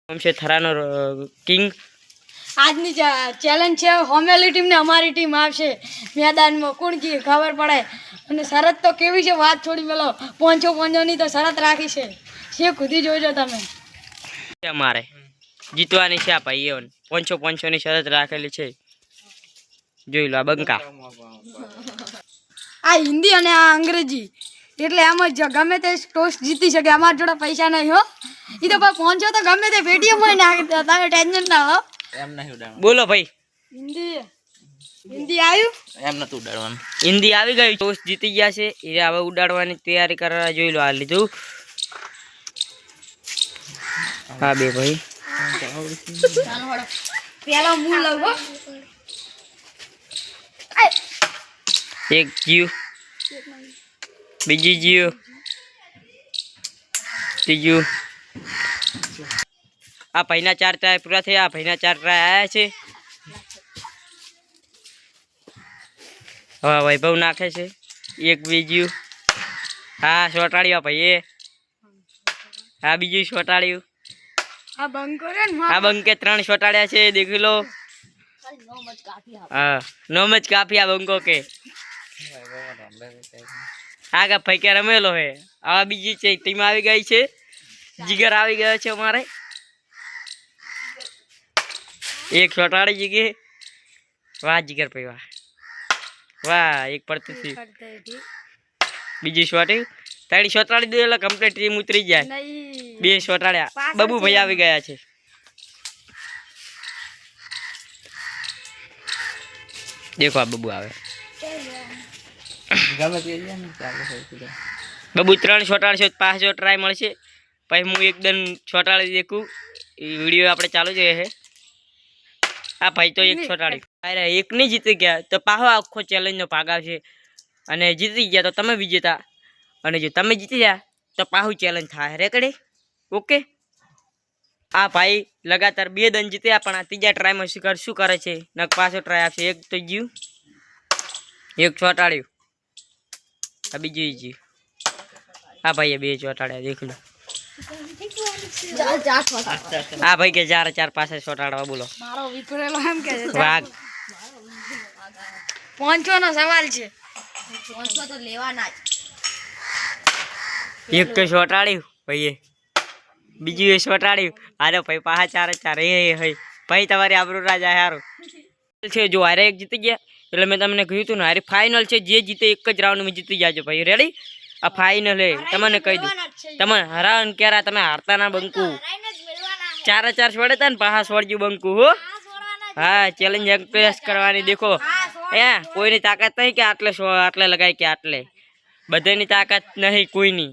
हम से थरानो किंग આજની ચેલેન્જ છે હોમેલી ટીમ ને અમારી ટીમ આવશે મેદાનમાં કોણ કી ખબર પડે અને શરત તો કેવી છે વાત છોડી મેલો 500 ની તો શરત રાખી છે શે ખુદી જોઈજો તમે અમારે જીતવાની છે આ ભાઈઓને 500 ની શરત રાખેલી છે જોઈ લો આ બંકા આ હિન્દી અને આ અંગ્રેજી એટલે એમ જ ગમે તે ટોસ જીતી શકે અમારા જોડે પૈસા નહીં હો ઈ તો ભાઈ 500 તો ગમે તે પેટીએમ માં નાખી દે તમે ટેન્શન ના હો એમ નહીં ઉડાડવાનું બોલો ભાઈ હિન્દી આવ્યું એમ નતું ઉડાડવાનું હિન્દી આવી ગઈ ટોસ જીતી ગયા છે એ હવે ઉડાડવાની તૈયારી કરવા જોઈ લો આ લીધું હા બે ભાઈ પેલા મૂળ લગો એક જીવ બીજી જીવ ત્રીજું આ ભાઈના 4 ટ્રાય પૂરા થયા ભાઈના 4 ટ્રાય આયા છે હવે વૈભવ નાખે છે એક બીજું હા શોટાડ્યો ભાઈએ આ બીજું શોટાડ્યું આ બંકો રે ને આ બંકે 3 શોટાડ્યા છે દેખી લો હા નોમ જ કાફી આ બંકો કે આગા ભાઈ કે રમેલો હે આ બીજી છે ટીમ આવી ગઈ છે જીગર આવી ગયો છે અમારે એક શોટાડી જીગે વાહ જીગર ભાઈ વાહ વાહ એક પડતી હતી બીજી શોટી તારી શોટાડી દે એટલે કમ્પ્લીટ ટીમ ઉતરી જાય બે શોટાડ્યા બબુ ભાઈ આવી ગયા છે દેખો આ બબુ આવે બબુ 3 શોટાડશે 5 ટ્રાય મળશે પછી હું એકદમ છોટાડી દેખું એ વિડીયો આપણે ચાલુ જોઈએ છે આ ભાઈ તો એક છોટાડી અરે એક નહીં જીતી ગયા તો પાછો આખો ચેલેન્જનો ભાગ આવશે અને જીતી ગયા તો તમે વિજેતા અને જો તમે જીતી ગયા તો પાછું ચેલેન્જ થાય રેકડી ઓકે આ ભાઈ લગાતાર 2 દન જીત્યા પણ આ ત્રીજા ટ્રાયમાં શું કરે છે નક પાછો ટ્રાય આપશે એક તો જીવ એક છોટાડ્યું આ બીજું જીવ આ ભાઈએ 2 છોટાડ્યા દેખ લો આ ભાઈ કે 4 પાસે છોટાડવા બોલો મારો વિખરેલો એમ કે છે વાઘ 500 નો સવાલ છે 500 તો લેવાના જ એક તો છોટાડ્યું ભાઈએ બીજું એ છોટાડ્યું અરે ભાઈ પાછા 4 એ હઈ ભાઈ તમારી આબરૂ રાજા હારું છે જો હારે એક જીતી ગયા એટલે મેં તમને કહ્યું હતું ને હારે ફાઇનલ છે જે જીતે એક જ રાઉન્ડમાં જીતી જાજો ભાઈ રેડી આ ફાઇનલ હે તમને કહી દઉં તમે હરાન ક્યારે તમે હારતા ના બંકુ 4 છોડે તા ને પાછા છોડજો બંકુ હો હા ચેલેન્જ એક્સપ્રેસ કરવાની દેખો હે કોઈની તાકાત નહીં કે આટલે લગાય કે આટલે બધાની તાકાત નહીં કોઈની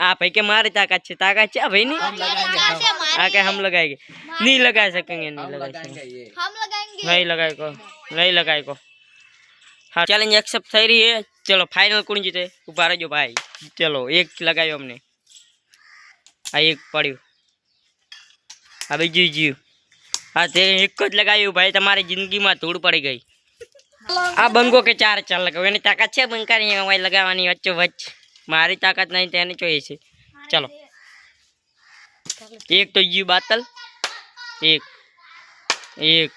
આ ભાઈ કે મારી તાકાત છે આ ભાઈ ની આ કે હમ लगाएंगे नहीं लगा सकेंगे नहीं लगाए को हाँ चैलेंज एक्सेप्ट થઈ રહી है चलो फाइनल कौन जीते ऊपर रहो भाई चलो एक लगायो हमने आ एक पड़્યું આ બીજું જીવ આ તે એક જ લગાવ્યું ભાઈ તમારી જિંદગીમાં ધૂળ પડી ગઈ આ બંગો કે 4 લગાવ્યો એની તાકાત છે બંકાની વાય લગાવવાની વચ્ચે વચ્ચ મારી તાકાત નહીં તેની જોઈએ છે ચલો એક તો જીવ બાતલ એક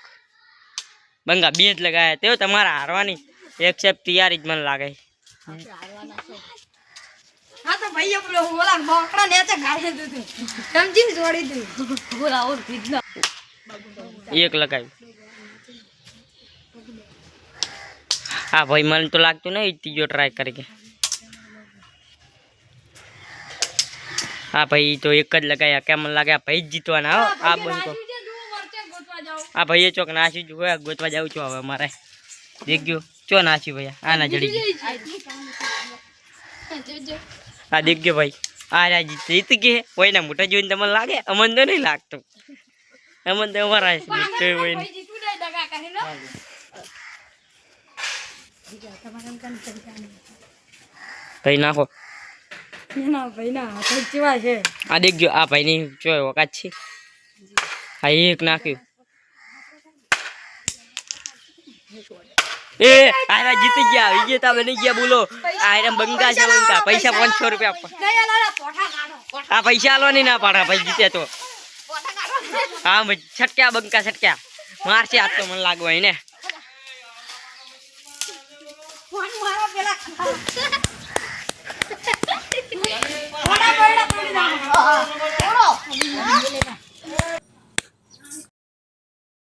બંગા 2 જ લગાયા તેઓ તમારા હારવાની एक्सेप्ट तैयारी मन लागे હા તો ભાઈ પેલો ઓલા બોકડા ને તે ગાડી દીધું સમજીને છોડી દીધું ઓલા ઓર ભીડના એક લગાવ્યું હા ભાઈ મને તો લાગતું નહીં ત્રીજો ટ્રાય કરકે હા ભાઈ તો એક જ લગાયા કેમ લાગે ભાઈ જીતવાના હો આ બંકો આ ભાઈએ ચોક નાસી જોયા ગોતવા જાઉં છું હવે મારે દેખ્યો ચો નાસી ભૈયા આના જડી આ દેખ્યો ભાઈ આ જીત કે કોઈના મોટા જોઈને તમને લાગે અમન તો નહીં લાગતું અમન તો અમારા ભાઈ નાખો આ દેખજો આ ભાઈ ની ચો વકાત છે આ એક નાખ્યું ए आरा जीत गया विजेता बनी गया बोलो आयरम बंगा से बंगा पैसा 500 रुपया आ पैसा लो नहीं ना पड़ा भाई जीते तो હા ભાઈ છટક્યા બંકા છટક્યા મારશે આજ તો મને લાગવા ને ફોન મારો પેલા